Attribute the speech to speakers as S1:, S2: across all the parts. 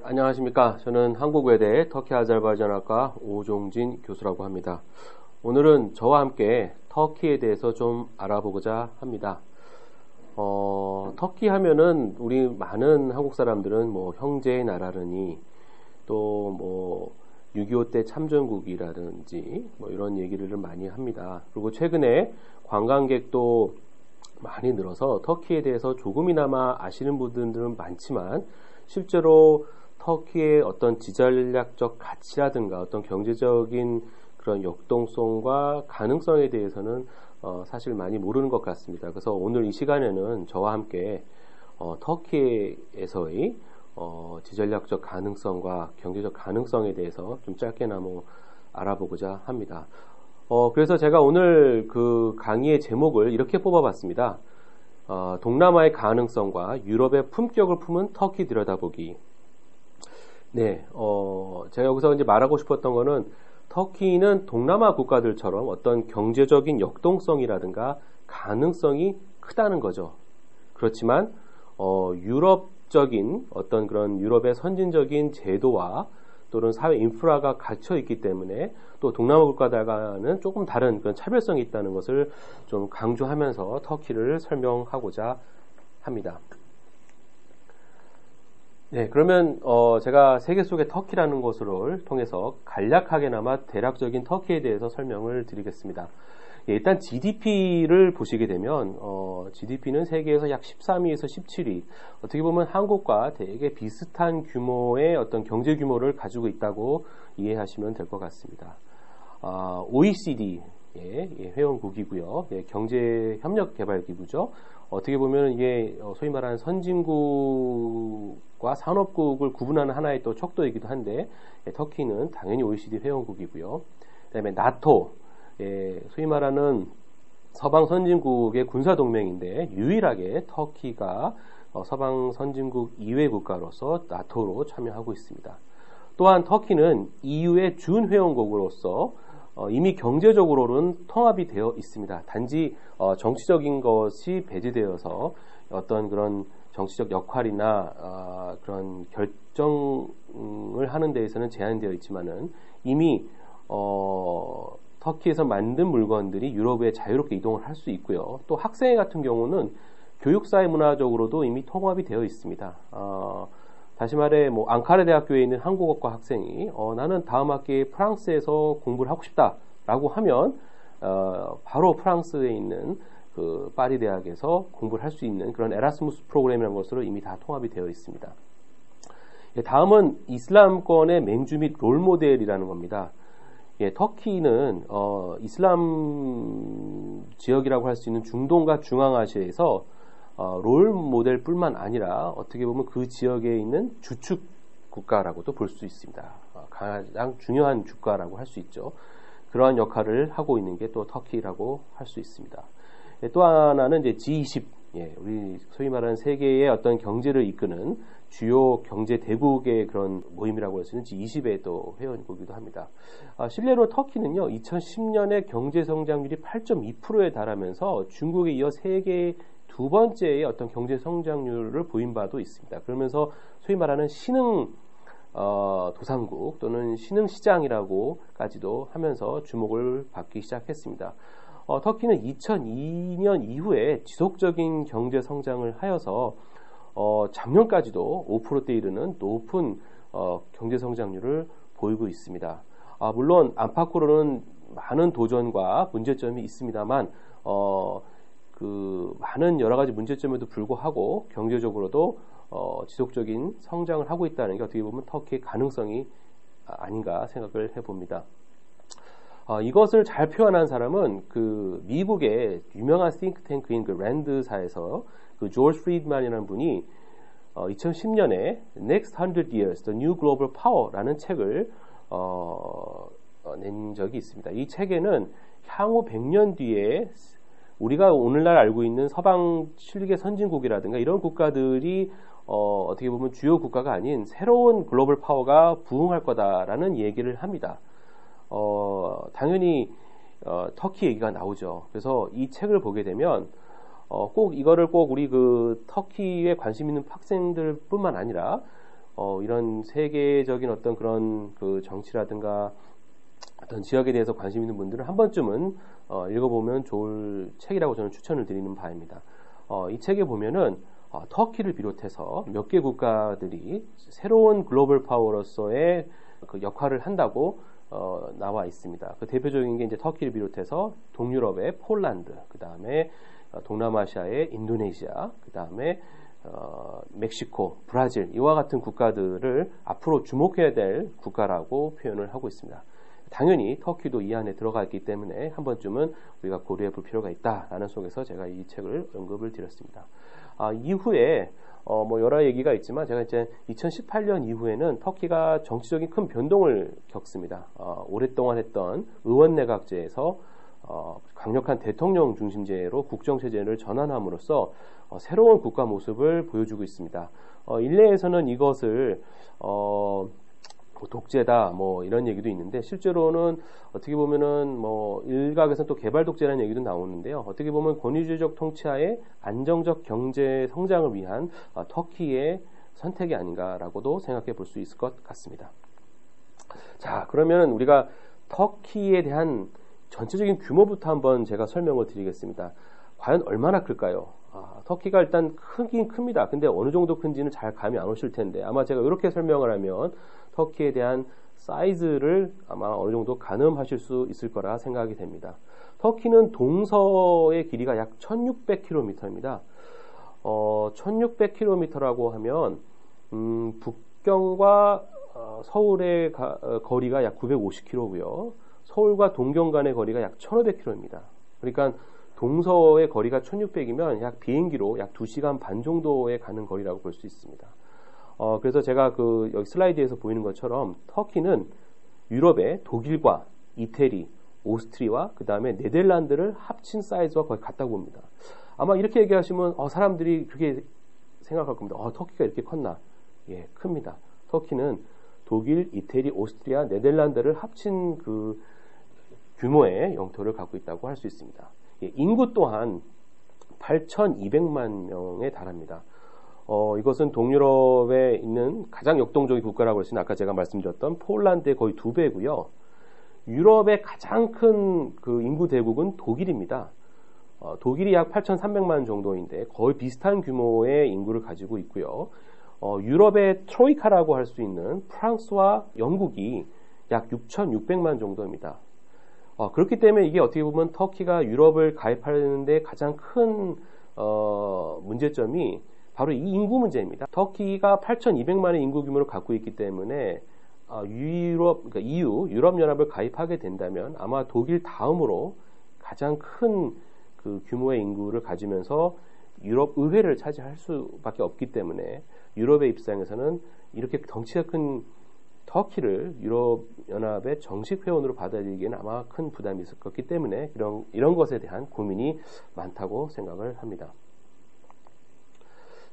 S1: 안녕하십니까. 저는 한국외대 터키 아제르바이잔학과 오종진 교수라고 합니다. 오늘은 저와 함께 터키에 대해서 좀 알아보고자 합니다. 터키 하면은 우리 많은 한국 사람들은 뭐 형제의 나라르니 또 뭐 6.25 때 참전국이라든지 뭐 이런 얘기를 많이 합니다. 그리고 최근에 관광객도 많이 늘어서 터키에 대해서 조금이나마 아시는 분들은 많지만 실제로 터키의 어떤 지전략적 가치라든가 어떤 경제적인 그런 역동성과 가능성에 대해서는 사실 많이 모르는 것 같습니다. 그래서 오늘 이 시간에는 저와 함께 터키에서의 지전략적 가능성과 경제적 가능성에 대해서 좀 짧게나마 알아보고자 합니다. 그래서 제가 오늘 그 강의의 제목을 이렇게 뽑아봤습니다. 동남아의 가능성과 유럽의 품격을 품은 터키 들여다보기. 네, 제가 여기서 이제 말하고 싶었던 거는 터키는 동남아 국가들처럼 어떤 경제적인 역동성이라든가 가능성이 크다는 거죠. 그렇지만 유럽적인 어떤 그런 유럽의 선진적인 제도와 또는 사회 인프라가 갇혀 있기 때문에 또 동남아 국가들과는 조금 다른 그런 차별성이 있다는 것을 좀 강조하면서 터키를 설명하고자 합니다. 네, 그러면 제가 세계 속의 터키라는 것을 통해서 간략하게나마 대략적인 터키에 대해서 설명을 드리겠습니다. 일단 GDP를 보시게 되면 GDP는 세계에서 약 13위에서 17위. 어떻게 보면 한국과 되게 비슷한 규모의 어떤 경제 규모를 가지고 있다고 이해하시면 될 것 같습니다. OECD 회원국이고요. 경제협력개발기구죠. 어떻게 보면 이게 소위 말하는 선진국과 산업국을 구분하는 하나의 또 척도이기도 한데 터키는 당연히 OECD 회원국이고요. 그다음에 나토, 소위 말하는 서방 선진국의 군사동맹인데 유일하게 터키가 서방 선진국 이외 국가로서 나토로 참여하고 있습니다. 또한 터키는 EU의 준회원국으로서 이미 경제적으로는 통합이 되어 있습니다. 단지 정치적인 것이 배제되어서 어떤 그런 정치적 역할이나 그런 결정을 하는 데에서는 제한되어 있지만은 이미 터키에서 만든 물건들이 유럽에 자유롭게 이동을 할 수 있고요. 또 학생 같은 경우는 교육사회 문화적으로도 이미 통합이 되어 있습니다. 다시 말해 뭐 앙카라 대학교에 있는 한국어과 학생이 나는 다음 학기에 프랑스에서 공부를 하고 싶다라고 하면 바로 프랑스에 있는 그 파리 대학에서 공부를 할 수 있는 그런 에라스무스 프로그램이라는 것으로 이미 다 통합이 되어 있습니다. 다음은 이슬람권의 맹주 및 롤모델이라는 겁니다. 터키는 이슬람 지역이라고 할 수 있는 중동과 중앙아시아에서 롤 모델뿐만 아니라 어떻게 보면 그 지역에 있는 주축 국가라고도 볼 수 있습니다. 가장 중요한 주가라고 할 수 있죠. 그러한 역할을 하고 있는 게 또 터키라고 할 수 있습니다. 또 하나는 이제 G20, 우리 소위 말하는 세계의 어떤 경제를 이끄는 주요 경제 대국의 그런 모임이라고 할 수 있는 G20의 또 회원국이기도 합니다. 실례로 터키는요, 2010년에 경제 성장률이 8.2%에 달하면서 중국에 이어 세계 두 번째의 어떤 경제 성장률을 보인 바도 있습니다. 그러면서 소위 말하는 신흥 도상국 또는 신흥 시장이라고까지도 하면서 주목을 받기 시작했습니다. 터키는 2002년 이후에 지속적인 경제 성장을 하여서 작년까지도 5%대 이르는 높은 경제 성장률을 보이고 있습니다. 물론 안팎으로는 많은 도전과 문제점이 있습니다만 그 많은 여러 가지 문제점에도 불구하고 경제적으로도 지속적인 성장을 하고 있다는 게 어떻게 보면 터키의 가능성이 아닌가 생각을 해봅니다. 이것을 잘 표현한 사람은 그 미국의 유명한 싱크탱크인 그 랜드사에서 그 조지 프리드만이라는 분이 2010년에 Next 100 Years, The New Global Power라는 책을 낸 적이 있습니다. 이 책에는 향후 100년 뒤에 우리가 오늘날 알고 있는 서방 실계 선진국이라든가 이런 국가들이 어떻게 보면 주요 국가가 아닌 새로운 글로벌 파워가 부흥할 거다라는 얘기를 합니다. 당연히 터키 얘기가 나오죠. 그래서 이 책을 보게 되면 꼭 이거를 꼭 우리 그 터키에 관심 있는 학생들뿐만 아니라 이런 세계적인 어떤 그런 그 정치라든가 어떤 지역에 대해서 관심 있는 분들은 한 번쯤은 읽어보면 좋을 책이라고 저는 추천을 드리는 바입니다. 이 책에 보면은 터키를 비롯해서 몇 개 국가들이 새로운 글로벌 파워로서의 그 역할을 한다고 나와 있습니다. 그 대표적인 게 이제 터키를 비롯해서 동유럽의 폴란드, 그 다음에 동남아시아의 인도네시아, 그 다음에 멕시코, 브라질 이와 같은 국가들을 앞으로 주목해야 될 국가라고 표현을 하고 있습니다. 당연히 터키도 이 안에 들어가 있기 때문에 한 번쯤은 우리가 고려해 볼 필요가 있다라는 속에서 제가 이 책을 언급을 드렸습니다. 이후에 뭐 여러 얘기가 있지만 제가 이제 2018년 이후에는 터키가 정치적인 큰 변동을 겪습니다. 오랫동안 했던 의원 내각제에서 강력한 대통령 중심제로 국정체제를 전환함으로써 새로운 국가 모습을 보여주고 있습니다. 일례에서는 이것을 독재다 뭐 이런 얘기도 있는데 실제로는 어떻게 보면은 뭐 일각에서는 또 개발 독재라는 얘기도 나오는데요. 어떻게 보면 권위주의적 통치하에 안정적 경제 성장을 위한 터키의 선택이 아닌가라고도 생각해 볼 수 있을 것 같습니다. 자, 그러면 우리가 터키에 대한 전체적인 규모부터 한번 제가 설명을 드리겠습니다. 과연 얼마나 클까요? 터키가 일단 크긴 큽니다. 근데 어느 정도 큰지는 잘 감이 안 오실 텐데 아마 제가 이렇게 설명을 하면 터키에 대한 사이즈를 아마 어느 정도 가늠하실 수 있을 거라 생각이 됩니다. 터키는 동서의 길이가 약 1600km입니다. 1600km라고 하면 북경과 서울의 거리가 약 950km고요. 서울과 동경 간의 거리가 약 1500km입니다. 그러니까 동서의 거리가 1600이면 약 비행기로 약 2시간 반 정도에 가는 거리라고 볼 수 있습니다. 그래서 제가 여기 슬라이드에서 보이는 것처럼 터키는 유럽의 독일과 이태리, 오스트리아, 그 다음에 네덜란드를 합친 사이즈와 거의 같다고 봅니다. 아마 이렇게 얘기하시면 사람들이 그렇게 생각할 겁니다. 터키가 이렇게 컸나? 예, 큽니다. 터키는 독일, 이태리, 오스트리아, 네덜란드를 합친 그 규모의 영토를 갖고 있다고 할 수 있습니다. 예, 인구 또한 8,200만 명에 달합니다. 이것은 동유럽에 있는 가장 역동적인 국가라고 할 수 있는 아까 제가 말씀드렸던 폴란드의 거의 2배고요. 유럽의 가장 큰 그 인구 대국은 독일입니다. 독일이 약 8,300만 정도인데 거의 비슷한 규모의 인구를 가지고 있고요. 유럽의 트로이카라고 할 수 있는 프랑스와 영국이 약 6,600만 정도입니다. 그렇기 때문에 이게 어떻게 보면 터키가 유럽을 가입하는데 가장 큰 문제점이 바로 이 인구 문제입니다. 터키가 8,200만의 인구 규모를 갖고 있기 때문에 그러니까 EU, 유럽연합을 가입하게 된다면 아마 독일 다음으로 가장 큰 그 규모의 인구를 가지면서 유럽 의회를 차지할 수밖에 없기 때문에 유럽의 입장에서는 이렇게 덩치가 큰 터키를 유럽연합의 정식 회원으로 받아들이기에는 아마 큰 부담이 있을 것 같기 때문에 이런 것에 대한 고민이 많다고 생각을 합니다.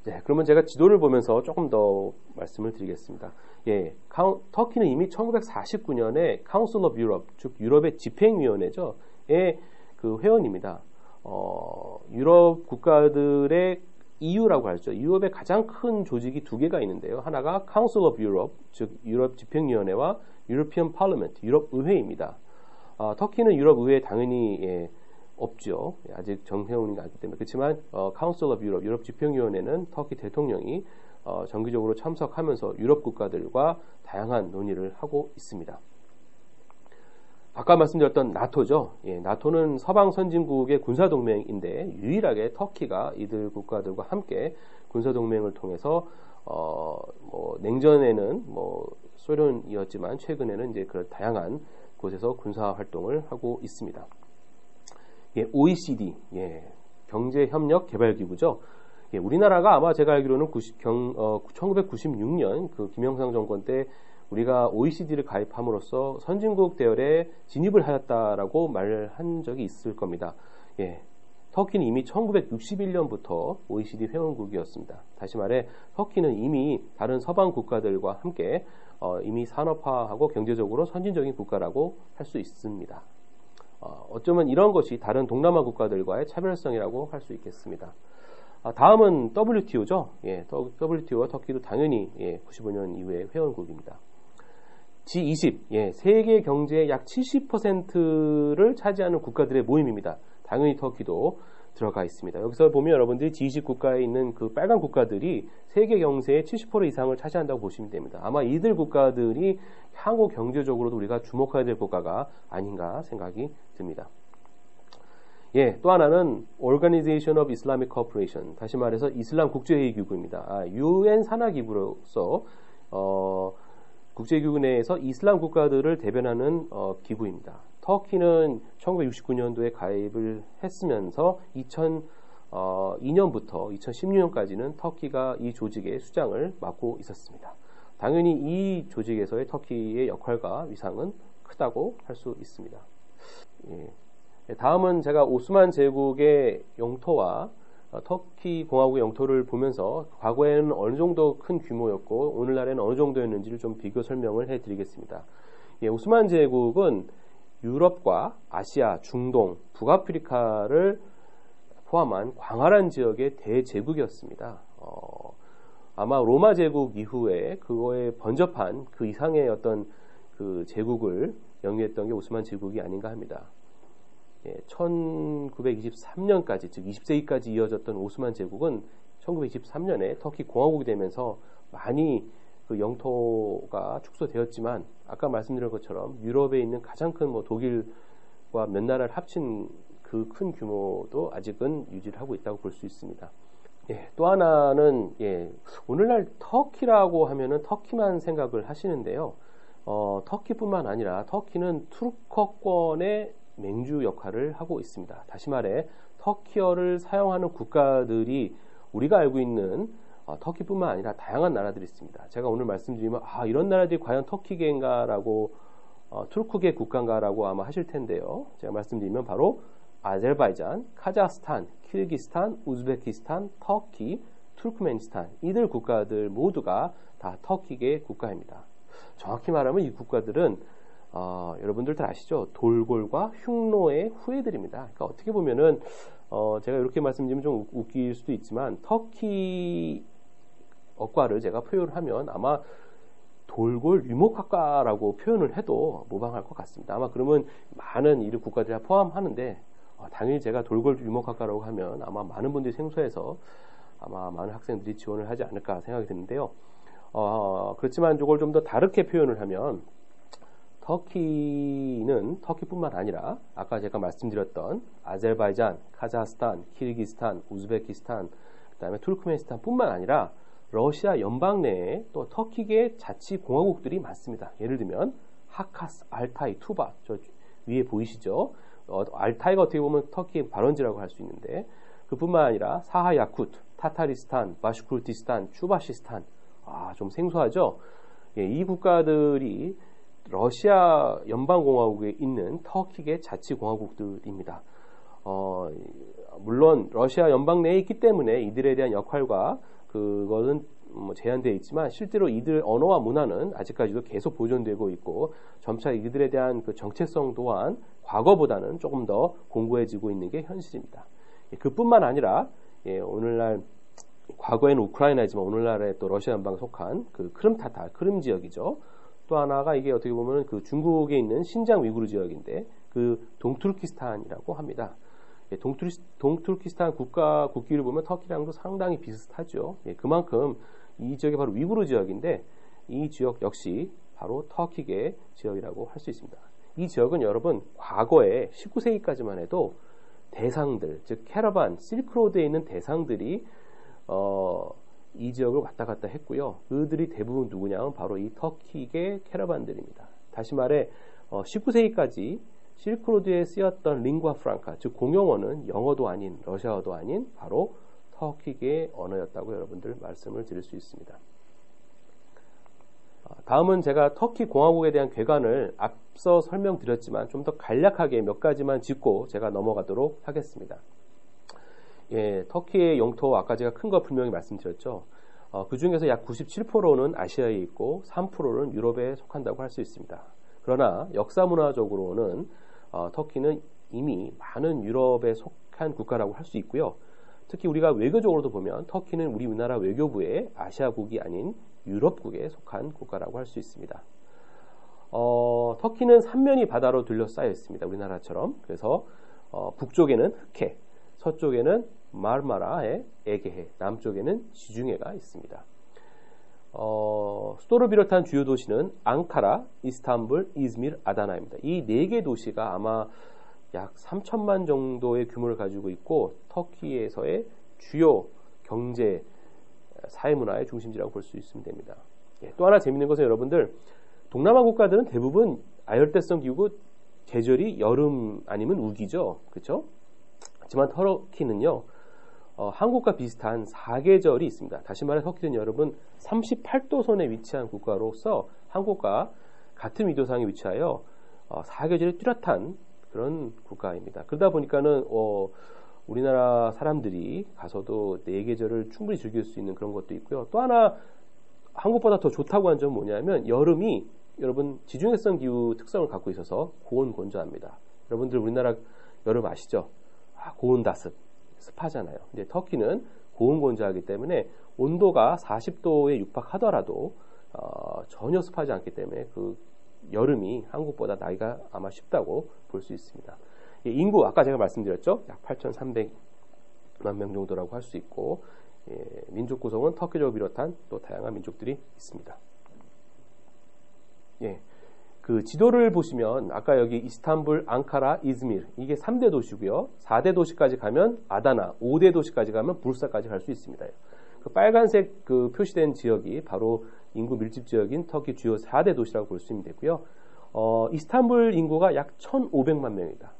S1: 네, 그러면 제가 지도를 보면서 조금 더 말씀을 드리겠습니다. 예, 터키는 이미 1949년에 Council of Europe, 즉 유럽의 집행위원회죠, 의 그 회원입니다. 유럽 국가들의 EU라고 하죠. 유럽의 가장 큰 조직이 두 개가 있는데요. 하나가 Council of Europe, 즉 유럽 집행위원회와 European Parliament, 유럽 의회입니다. 터키는 유럽 의회에 당연히 없죠. 아직 정회원이 아니기 때문에. 그렇지만 Council of Europe, 유럽 집행위원회는 터키 대통령이 정기적으로 참석하면서 유럽 국가들과 다양한 논의를 하고 있습니다. 아까 말씀드렸던 나토죠. 예, 나토는 서방 선진국의 군사동맹인데 유일하게 터키가 이들 국가들과 함께 군사동맹을 통해서 냉전에는 소련이었지만 최근에는 이제 그런 다양한 곳에서 군사 활동을 하고 있습니다. 예, OECD, 경제협력개발기구죠. 예, 우리나라가 아마 제가 알기로는 1996년 그 김영삼 정권 때 우리가 OECD를 가입함으로써 선진국 대열에 진입을 하였다라고 말을 한 적이 있을 겁니다. 예, 터키는 이미 1961년부터 OECD 회원국이었습니다. 다시 말해 터키는 이미 다른 서방 국가들과 함께 이미 산업화하고 경제적으로 선진적인 국가라고 할 수 있습니다. 어쩌면 이런 것이 다른 동남아 국가들과의 차별성이라고 할 수 있겠습니다. 다음은 WTO죠. 예, WTO와 터키도 당연히 95년 이후에 회원국입니다. G20, 세계 경제의 약 70%를 차지하는 국가들의 모임입니다. 당연히 터키도 들어가 있습니다. 여기서 보면 여러분들이 G20 국가에 있는 그 빨간 국가들이 세계 경제의 70% 이상을 차지한다고 보시면 됩니다. 아마 이들 국가들이 향후 경제적으로도 우리가 주목해야 될 국가가 아닌가 생각이 듭니다. 또 하나는 Organization of Islamic Cooperation, 다시 말해서 이슬람 국제회의기구입니다. UN 산하기구로서 국제기구 내에서 이슬람 국가들을 대변하는 기구입니다. 터키는 1969년도에 가입을 했으면서 2002년부터 2016년까지는 터키가 이 조직의 수장을 맡고 있었습니다. 당연히 이 조직에서의 터키의 역할과 위상은 크다고 할 수 있습니다. 다음은 제가 오스만 제국의 영토와 터키 공화국의 영토를 보면서 과거에는 어느 정도 큰 규모였고 오늘날에는 어느 정도였는지를 좀 비교 설명을 해드리겠습니다. 오스만 제국은 유럽과 아시아, 중동, 북아프리카를 포함한 광활한 지역의 대제국이었습니다. 아마 로마 제국 이후에 그거에 번접한 그 이상의 어떤 그 제국을 영위했던 게 오스만 제국이 아닌가 합니다. 1923년까지, 즉 20세기까지 이어졌던 오스만 제국은 1923년에 터키 공화국이 되면서 많이 그 영토가 축소되었지만 아까 말씀드린 것처럼 유럽에 있는 가장 큰 독일과 몇 나라를 합친 그 큰 규모도 아직은 유지를 하고 있다고 볼 수 있습니다. 또 하나는 오늘날 터키라고 하면은 터키만 생각을 하시는데요. 터키뿐만 아니라 터키는 투르크권의 맹주 역할을 하고 있습니다. 다시 말해 터키어를 사용하는 국가들이 우리가 알고 있는 터키뿐만 아니라 다양한 나라들이 있습니다. 제가 오늘 말씀드리면 이런 나라들이 과연 터키계인가라고 투르크계 국가인가라고 아마 하실 텐데요. 제가 말씀드리면 바로 아제르바이잔, 카자흐스탄, 키르기스탄, 우즈베키스탄, 터키, 투르크메니스탄, 이들 국가들 모두가 다 터키계 국가입니다. 정확히 말하면 이 국가들은 여러분들 다 아시죠? 돌골과 흉노의 후예들입니다. 그러니까 어떻게 보면은 제가 이렇게 말씀드리면 좀 웃길 수도 있지만 터키 어과를 제가 표현을 하면 아마 돌골 유목학과라고 표현을 해도 무방할 것 같습니다. 아마 그러면 많은 이들 국가들을 포함하는데 당연히 제가 돌골 유목학과라고 하면 아마 많은 분들이 생소해서 아마 많은 학생들이 지원을 하지 않을까 생각이 드는데요. 그렇지만 이걸 좀 더 다르게 표현을 하면 터키는 터키뿐만 아니라 아까 제가 말씀드렸던 아제르바이잔, 카자흐스탄, 키르기스탄, 우즈베키스탄, 그다음에 투르크메니스탄뿐만 아니라 러시아 연방 내에 또 터키계 자치공화국들이 많습니다. 예를 들면 하카스, 알타이, 투바, 저 위에 보이시죠? 알타이가 어떻게 보면 터키의 발원지라고 할 수 있는데 그뿐만 아니라 사하 야쿠트, 타타리스탄, 바슈쿠르티스탄, 추바시스탄, 좀 생소하죠? 이 국가들이 러시아 연방공화국에 있는 터키계 자치공화국들입니다. 물론 러시아 연방 내에 있기 때문에 이들에 대한 역할과 그것은 제한되어 있지만 실제로 이들 언어와 문화는 아직까지도 계속 보존되고 있고 점차 이들에 대한 그 정체성 또한 과거보다는 조금 더 공고해지고 있는 게 현실입니다. 그뿐만 아니라 오늘날 과거에는 우크라이나지만 오늘날에 또 러시아 연방에 속한 그 크림타타, 크림 지역이죠. 또 하나가 이게 어떻게 보면 그 중국에 있는 신장 위구르 지역인데 그 동투르키스탄이라고 합니다. 동투르키스탄 국기를 보면 터키랑도 상당히 비슷하죠. 그만큼 이 지역이 바로 위구르 지역인데 이 지역 역시 바로 터키계 지역이라고 할 수 있습니다. 이 지역은 여러분 과거에 19세기까지만 해도 대상들, 즉 캐러반, 실크로드에 있는 대상들이 이 지역을 왔다 갔다 했고요. 그들이 대부분 누구냐면 바로 이 터키계 캐러반들입니다. 다시 말해 19세기까지 실크로드에 쓰였던 링과 프랑카, 즉 공용어는 영어도 아닌 러시아어도 아닌 바로 터키계 언어였다고 여러분들 말씀을 드릴 수 있습니다. 다음은 제가 터키 공화국에 대한 괴관을 앞서 설명드렸지만 좀 더 간략하게 몇 가지만 짚고 제가 넘어가도록 하겠습니다. 터키의 영토 아까 제가 큰 거 분명히 말씀드렸죠. 그 중에서 약 97%는 아시아에 있고 3%는 유럽에 속한다고 할 수 있습니다. 그러나 역사 문화적으로는 터키는 이미 많은 유럽에 속한 국가라고 할 수 있고요. 특히 우리가 외교적으로도 보면 터키는 우리나라 외교부의 아시아국이 아닌 유럽국에 속한 국가라고 할 수 있습니다. 터키는 삼면이 바다로 둘러싸여 있습니다. 우리나라처럼. 그래서 북쪽에는 흑해, 서쪽에는 마르마라해, 에게해, 남쪽에는 지중해가 있습니다. 수도를 비롯한 주요 도시는 앙카라, 이스탄불, 이즈미르, 아다나입니다. 이 4개 도시가 아마 약 3천만 정도의 규모를 가지고 있고 터키에서의 주요 경제, 사회문화의 중심지라고 볼 수 있으면 됩니다. 또 하나 재밌는 것은 여러분들 동남아 국가들은 대부분 아열대성 기후고 계절이 여름 아니면 우기죠. 그렇죠? 하지만 터키는요. 한국과 비슷한 4계절이 있습니다. 다시 말해 터키는 여러분 38도선에 위치한 국가로서 한국과 같은 위도상에 위치하여 4계절이 뚜렷한 그런 국가입니다. 그러다 보니까는 우리나라 사람들이 가서도 4계절을 충분히 즐길 수 있는 그런 것도 있고요. 또 하나 한국보다 더 좋다고 한 점은 뭐냐면 여름이 여러분 지중해성 기후 특성을 갖고 있어서 고온건조합니다. 여러분들 우리나라 여름 아시죠? 고온다습, 습하잖아요. 근데 터키는 고온건조하기 때문에 온도가 40도에 육박하더라도 전혀 습하지 않기 때문에 그 여름이 한국보다 나기가 아마 쉽다고 볼 수 있습니다. 인구 아까 제가 말씀드렸죠? 약 8,300만 명 정도라고 할 수 있고 민족 구성은 터키족을 비롯한 또 다양한 민족들이 있습니다. 그 지도를 보시면 아까 여기 이스탄불, 앙카라, 이즈미르 이게 3대 도시고요. 4대 도시까지 가면 아다나, 5대 도시까지 가면 부르사까지 갈 수 있습니다. 그 빨간색 그 표시된 지역이 바로 인구 밀집 지역인 터키 주요 4대 도시라고 볼 수 있으면 되고요. 이스탄불 인구가 약 1,500만 명이다.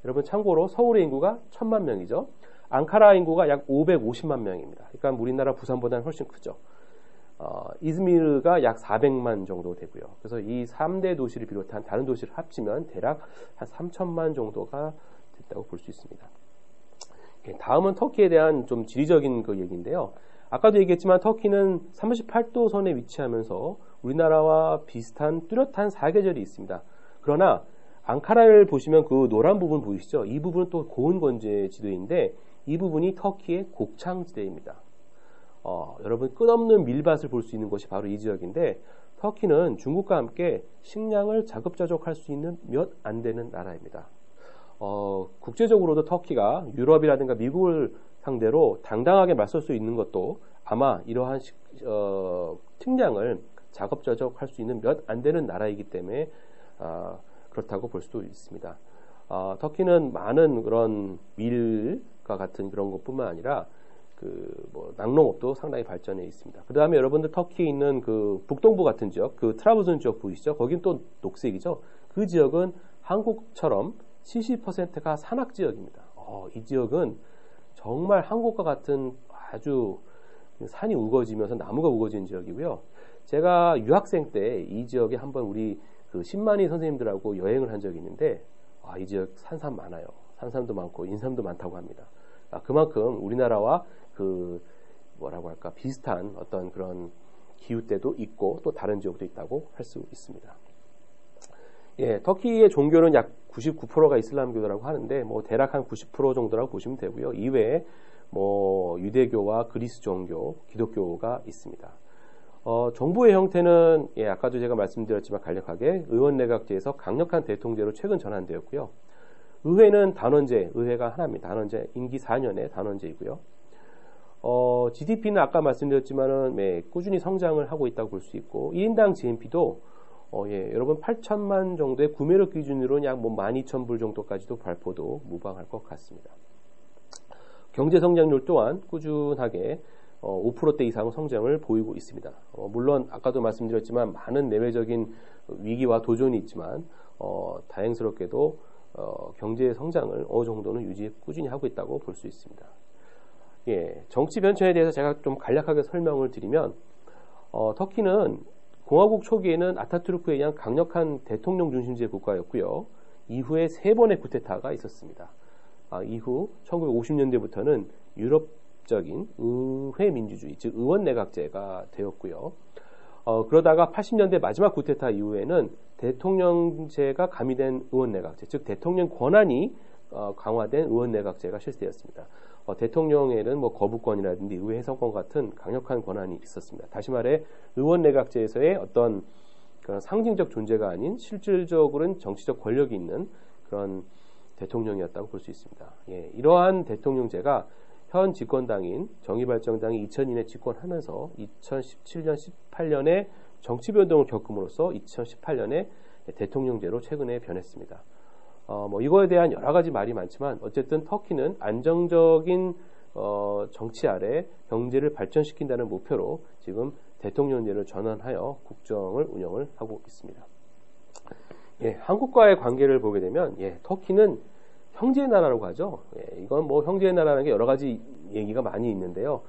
S1: 여러분 참고로 서울의 인구가 1,000만 명이죠. 앙카라 인구가 약 550만 명입니다. 그러니까 우리나라 부산보다는 훨씬 크죠. 이즈미르가 약 400만 정도 되고요. 그래서 이 3대 도시를 비롯한 다른 도시를 합치면 대략 한 3천만 정도가 됐다고 볼 수 있습니다. 다음은 터키에 대한 좀 지리적인 그 얘기인데요. 아까도 얘기했지만 터키는 38도 선에 위치하면서 우리나라와 비슷한 뚜렷한 사계절이 있습니다. 그러나 앙카라를 보시면 그 노란 부분 보이시죠? 이 부분은 또 고온건조의 지도인데 이 부분이 터키의 곡창지대입니다. 여러분 끝없는 밀밭을 볼 수 있는 곳이 바로 이 지역인데 터키는 중국과 함께 식량을 자급자족할 수 있는 몇 안 되는 나라입니다. 국제적으로도 터키가 유럽이라든가 미국을 상대로 당당하게 맞설 수 있는 것도 아마 이러한 식량을 자급자족할 수 있는 몇 안 되는 나라이기 때문에 그렇다고 볼 수도 있습니다. 터키는 많은 그런 밀과 같은 그런 것뿐만 아니라 낙농업도 상당히 발전해 있습니다. 그 다음에 여러분들 터키에 있는 그 북동부 같은 지역, 그 트라브존 지역 보이시죠? 거긴 또 녹색이죠? 그 지역은 한국처럼 70%가 산악 지역입니다. 이 지역은 정말 한국과 같은 아주 산이 우거지면서 나무가 우거진 지역이고요. 제가 유학생 때 이 지역에 한번 우리 그 신만희 선생님들하고 여행을 한 적이 있는데, 이 지역 산삼 많아요. 산삼도 많고 인삼도 많다고 합니다. 그만큼 우리나라와 비슷한 어떤 그런 기후때도 있고 또 다른 지역도 있다고 할 수 있습니다. 터키의 종교는 약 99%가 이슬람교라고 하는데 대략 한 90% 정도라고 보시면 되고요. 이외에 유대교와 그리스 종교, 기독교가 있습니다. 정부의 형태는 아까도 제가 말씀드렸지만 간략하게 의원내각제에서 강력한 대통제로 최근 전환되었고요. 의회는 단원제, 의회가 하나입니다. 단원제, 임기 4년의 단원제이고요. GDP는 아까 말씀드렸지만은 꾸준히 성장을 하고 있다고 볼 수 있고 1인당 GNP도 여러분 8천만 정도의 구매력 기준으로는 약 12,000불 정도까지도 발표도 무방할 것 같습니다. 경제 성장률 또한 꾸준하게 5%대 이상 성장을 보이고 있습니다. 물론 아까도 말씀드렸지만 많은 내외적인 위기와 도전이 있지만 다행스럽게도 경제 성장을 어느 정도는 꾸준히 하고 있다고 볼 수 있습니다. 정치 변천에 대해서 제가 좀 간략하게 설명을 드리면 터키는 공화국 초기에는 아타투르크에 의한 강력한 대통령 중심제의 국가였고요. 이후에 3번의 쿠데타가 있었습니다. 이후 1950년대부터는 유럽적인 의회 민주주의, 즉 의원 내각제가 되었고요. 그러다가 80년대 마지막 쿠데타 이후에는 대통령제가 가미된 의원 내각제, 즉 대통령 권한이 강화된 의원 내각제가 실시되었습니다. 대통령에는 뭐 거부권이라든지 의회 해석권 같은 강력한 권한이 있었습니다. 다시 말해 의원 내각제에서의 어떤 그런 상징적 존재가 아닌 실질적으로는 정치적 권력이 있는 그런 대통령이었다고 볼 수 있습니다. 예, 이러한 대통령제가 현 집권당인 정의발전당이 2002년에 집권하면서 2017년, 18년에 정치 변동을 겪음으로써 2018년에 대통령제로 최근에 변했습니다. 이거에 대한 여러 가지 말이 많지만 어쨌든 터키는 안정적인 정치 아래 경제를 발전시킨다는 목표로 지금 대통령제를 전환하여 국정을 운영을 하고 있습니다. 예, 한국과의 관계를 보게 되면 터키는 형제 나라라고 하죠. 예, 이건 뭐 형제 나라라는 게 여러 가지 얘기가 많이 있는데요.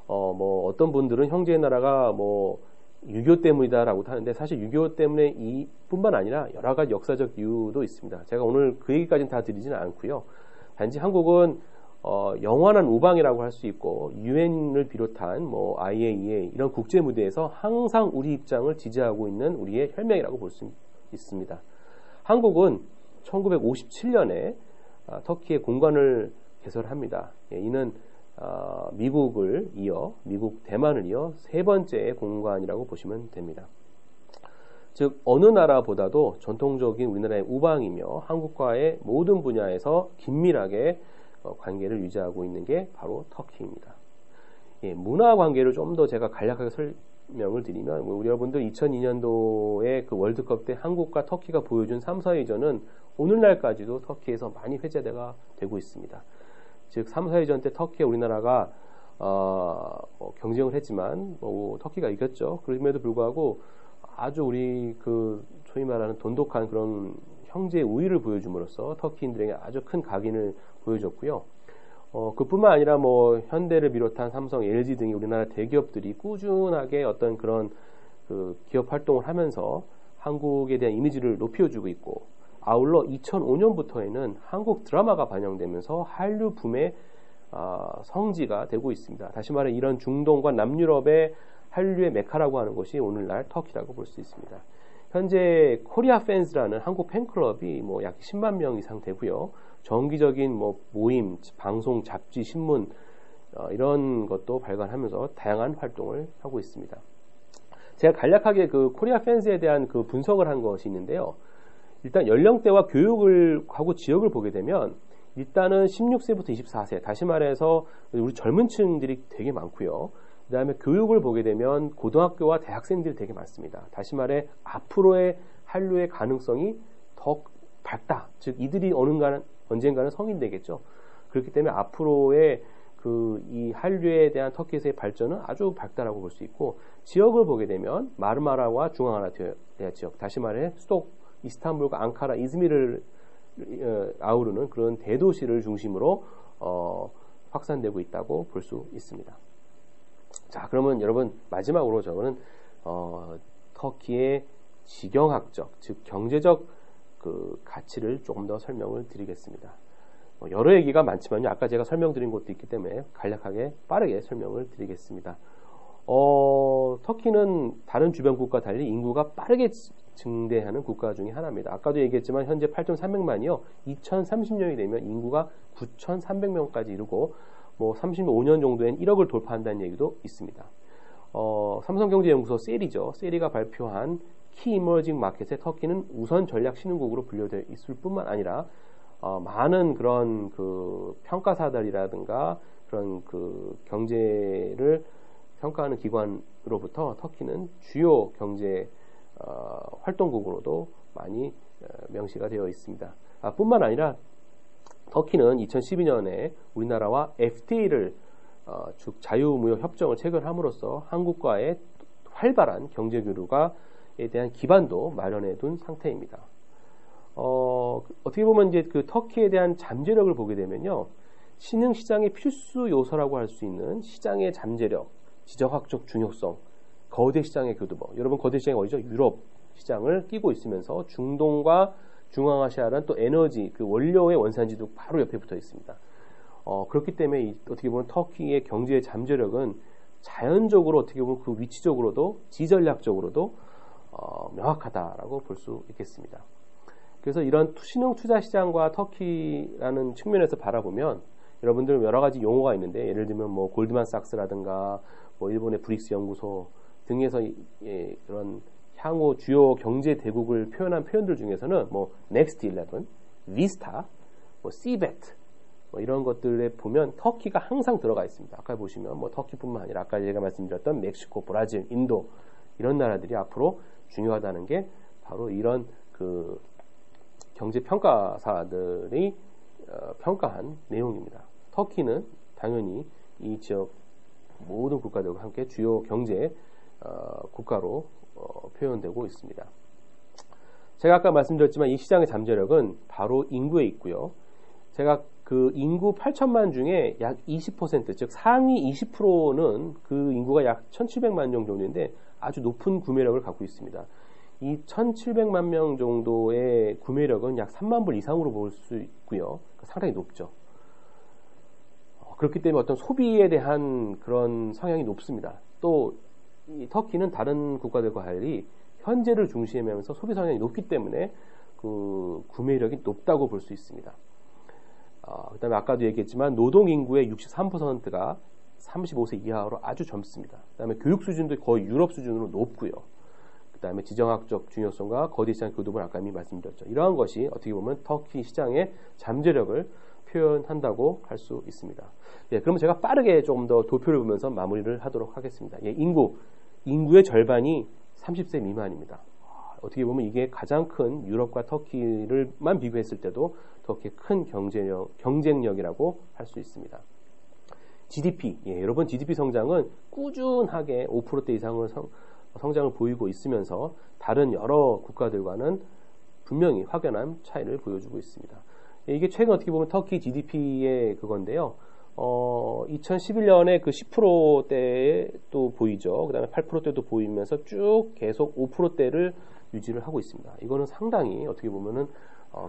S1: 어떤 분들은 형제 나라가 뭐 6.25 때문이다라고 하는데 사실 6.25 때문에 이뿐만 아니라 여러 가지 역사적 이유도 있습니다. 제가 오늘 그 얘기까지는 다 드리지는 않고요. 단지 한국은 영원한 우방이라고 할 수 있고 유엔을 비롯한 뭐 IAEA 이런 국제 무대에서 항상 우리 입장을 지지하고 있는 우리의 혈맹이라고 볼 수 있습니다. 한국은 1957년에 터키의 공관을 개설합니다. 이는 미국을 이어 미국 대만을 이어 세 번째 공관이라고 보시면 됩니다. 즉 어느 나라보다도 전통적인 우리나라의 우방이며 한국과의 모든 분야에서 긴밀하게 관계를 유지하고 있는 게 바로 터키입니다. 예, 문화 관계를 좀 더 제가 간략하게 설명을 드리면 우리 여러분들 2002년도에 그 월드컵 때 한국과 터키가 보여준 3, 4위전은 오늘날까지도 터키에서 많이 회자가 되고 있습니다. 즉 3, 4위전 때 터키와 우리나라가 경쟁을 했지만 터키가 이겼죠. 그럼에도 불구하고 아주 우리 그 소위 말하는 돈독한 그런 형제의 우위를 보여줌으로써 터키인들에게 아주 큰 각인을 보여줬고요. 그뿐만 아니라 뭐 현대를 비롯한 삼성, LG 등이 우리나라 대기업들이 꾸준하게 어떤 그런 그 기업 활동을 하면서 한국에 대한 이미지를 높여주고 있고, 아울러 2005년부터에는 한국 드라마가 반영되면서 한류 붐의 성지가 되고 있습니다. 다시 말해 이런 중동과 남유럽의 한류의 메카라고 하는 것이 오늘날 터키라고 볼 수 있습니다. 현재 코리아 팬스라는 한국 팬클럽이 뭐 약 10만 명 이상 되고요. 정기적인 뭐 모임, 방송, 잡지, 신문 이런 것도 발간하면서 다양한 활동을 하고 있습니다. 제가 간략하게 그 코리아 팬스에 대한 그 분석을 한 것이 있는데요. 일단 연령대와 교육을 하고 지역을 보게 되면 일단은 16세부터 24세, 다시 말해서 우리 젊은 층들이 되게 많고요. 그 다음에 교육을 보게 되면 고등학교와 대학생들이 되게 많습니다. 다시 말해 앞으로의 한류의 가능성이 더 밝다. 즉 이들이 언젠가는 성인 되겠죠. 그렇기 때문에 앞으로의 이 한류에 대한 터키에서의 발전은 아주 밝다라고 볼 수 있고, 지역을 보게 되면 마르마라와 중앙아나토리아 지역, 다시 말해 수도 이스탄불과 앙카라, 이즈미르를 아우르는 그런 대도시를 중심으로 확산되고 있다고 볼 수 있습니다. 자, 그러면 여러분 마지막으로 저는 터키의 지경학적, 즉 경제적 그 가치를 조금 더 설명을 드리겠습니다. 여러 얘기가 많지만요, 아까 제가 설명드린 것도 있기 때문에 간략하게 빠르게 설명을 드리겠습니다. 터키는 다른 주변 국가와 달리 인구가 빠르게 증대하는 국가 중에 하나입니다. 아까도 얘기했지만 현재 8,300만이요. 2030년이 되면 인구가 9,300명까지 이르고 뭐 35년 정도엔 1억을 돌파한다는 얘기도 있습니다. 삼성경제연구소 셀이죠. 셀이가 발표한 키 이머징 마켓에 터키는 우선 전략 신흥국으로 분류되어 있을 뿐만 아니라 많은 그런 그 평가사들이라든가 그런 그 경제를 평가하는 기관으로부터 터키는 주요 경제 활동국으로도 많이 명시가 되어 있습니다. 뿐만 아니라 터키는 2012년에 우리나라와 FTA를 즉 자유무역 협정을 체결함으로써 한국과의 활발한 경제 교류에 대한 기반도 마련해 둔 상태입니다. 어떻게 보면 이제 그 터키에 대한 잠재력을 보게 되면요, 신흥 시장의 필수 요소라고 할 수 있는 시장의 잠재력, 지정학적 중요성, 거대 시장의 교두보. 여러분 거대 시장이 어디죠? 유럽 시장을 끼고 있으면서 중동과 중앙아시아라는 또 에너지, 그 원료의 원산지도 바로 옆에 붙어 있습니다. 그렇기 때문에 어떻게 보면 터키의 경제의 잠재력은 자연적으로 어떻게 보면 그 위치적으로도 지전략적으로도 명확하다라고 볼 수 있겠습니다. 그래서 이런 신흥 투자 시장과 터키라는 측면에서 바라보면 여러분들 여러 가지 용어가 있는데 예를 들면 뭐 골드만삭스라든가 뭐 일본의 브릭스 연구소 등에서 그런 향후 주요 경제 대국을 표현한 표현들 중에서는 뭐 넥스트 11, 비스타, 뭐 시베트 뭐 이런 것들에 보면 터키가 항상 들어가 있습니다. 아까 보시면 뭐 터키뿐만 아니라 아까 제가 말씀드렸던 멕시코, 브라질, 인도 이런 나라들이 앞으로 중요하다는 게 바로 이런 그 경제 평가사들이 평가한 내용입니다. 터키는 당연히 이 지역 모든 국가들과 함께 주요 경제 국가로 표현되고 있습니다. 제가 아까 말씀드렸지만 이 시장의 잠재력은 바로 인구에 있고요. 제가 그 인구 8천만 중에 약 20%, 즉 상위 20%는 그 인구가 약 1,700만 명 정도인데 아주 높은 구매력을 갖고 있습니다. 이 1,700만 명 정도의 구매력은 약 3만 불 이상으로 볼 수 있고요. 상당히 높죠. 그렇기 때문에 어떤 소비에 대한 그런 성향이 높습니다. 또 이 터키는 다른 국가들과 달리 현재를 중시하면서 소비 성향이 높기 때문에 그 구매력이 높다고 볼 수 있습니다. 그 다음에 아까도 얘기했지만 노동 인구의 63%가 35세 이하로 아주 젊습니다. 그 다음에 교육 수준도 거의 유럽 수준으로 높고요. 그 다음에 지정학적 중요성과 거대 시장 교두보를 아까 이미 말씀드렸죠. 이러한 것이 어떻게 보면 터키 시장의 잠재력을 표현한다고 할 수 있습니다. 예, 그러면 제가 빠르게 조금 더 도표를 보면서 마무리를 하도록 하겠습니다. 예, 인구의 절반이 30세 미만입니다. 어떻게 보면 이게 가장 큰 유럽과 터키를만 비교했을 때도 터키의 큰 경쟁력이라고 할 수 있습니다. GDP, 예, 여러분 GDP 성장은 꾸준하게 5%대 이상의 성장을 보이고 있으면서 다른 여러 국가들과는 분명히 확연한 차이를 보여주고 있습니다. 예, 이게 최근 어떻게 보면 터키 GDP의 그건데요. 2011년에 그 10%대도 보이죠. 그 다음에 8%대도 보이면서 쭉 계속 5%대를 유지를 하고 있습니다. 이거는 상당히 어떻게 보면은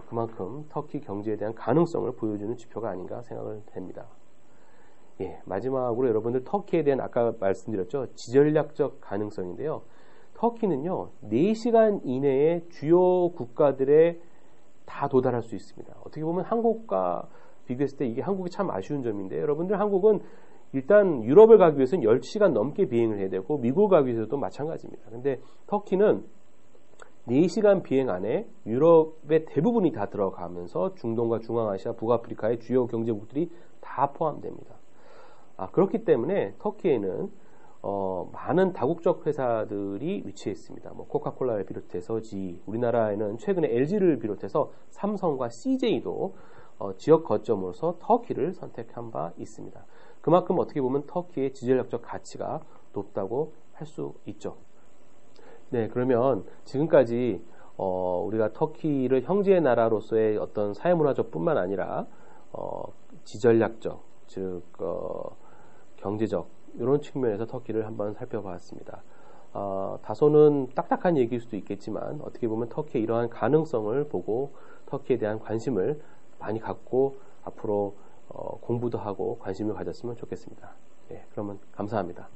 S1: 그만큼 터키 경제에 대한 가능성을 보여주는 지표가 아닌가 생각을 됩니다. 예, 마지막으로 여러분들 터키에 대한 아까 말씀드렸죠. 지전략적 가능성인데요. 터키는요, 4시간 이내에 주요 국가들에 다 도달할 수 있습니다. 어떻게 보면 한국과 비교했을 때 이게 한국이 참 아쉬운 점인데 여러분들 한국은 일단 유럽을 가기 위해서는 10시간 넘게 비행을 해야 되고 미국을 가기 위해서도 마찬가지입니다. 근데 터키는 4시간 비행 안에 유럽의 대부분이 다 들어가면서 중동과 중앙아시아, 북아프리카의 주요 경제국들이 다 포함됩니다. 그렇기 때문에 터키에는 많은 다국적 회사들이 위치해 있습니다. 뭐 코카콜라를 비롯해서 GE, 우리나라에는 최근에 LG를 비롯해서 삼성과 CJ도 지역 거점으로서 터키를 선택한 바 있습니다. 그만큼 어떻게 보면 터키의 지전략적 가치가 높다고 할 수 있죠. 네, 그러면 지금까지 우리가 터키를 형제 나라로서의 어떤 사회문화적뿐만 아니라 지전략적, 즉 경제적 이런 측면에서 터키를 한번 살펴봤습니다. 다소는 딱딱한 얘기일 수도 있겠지만 어떻게 보면 터키의 이러한 가능성을 보고 터키에 대한 관심을 많이 갖고 앞으로 공부도 하고 관심을 가졌으면 좋겠습니다. 네, 그러면 감사합니다.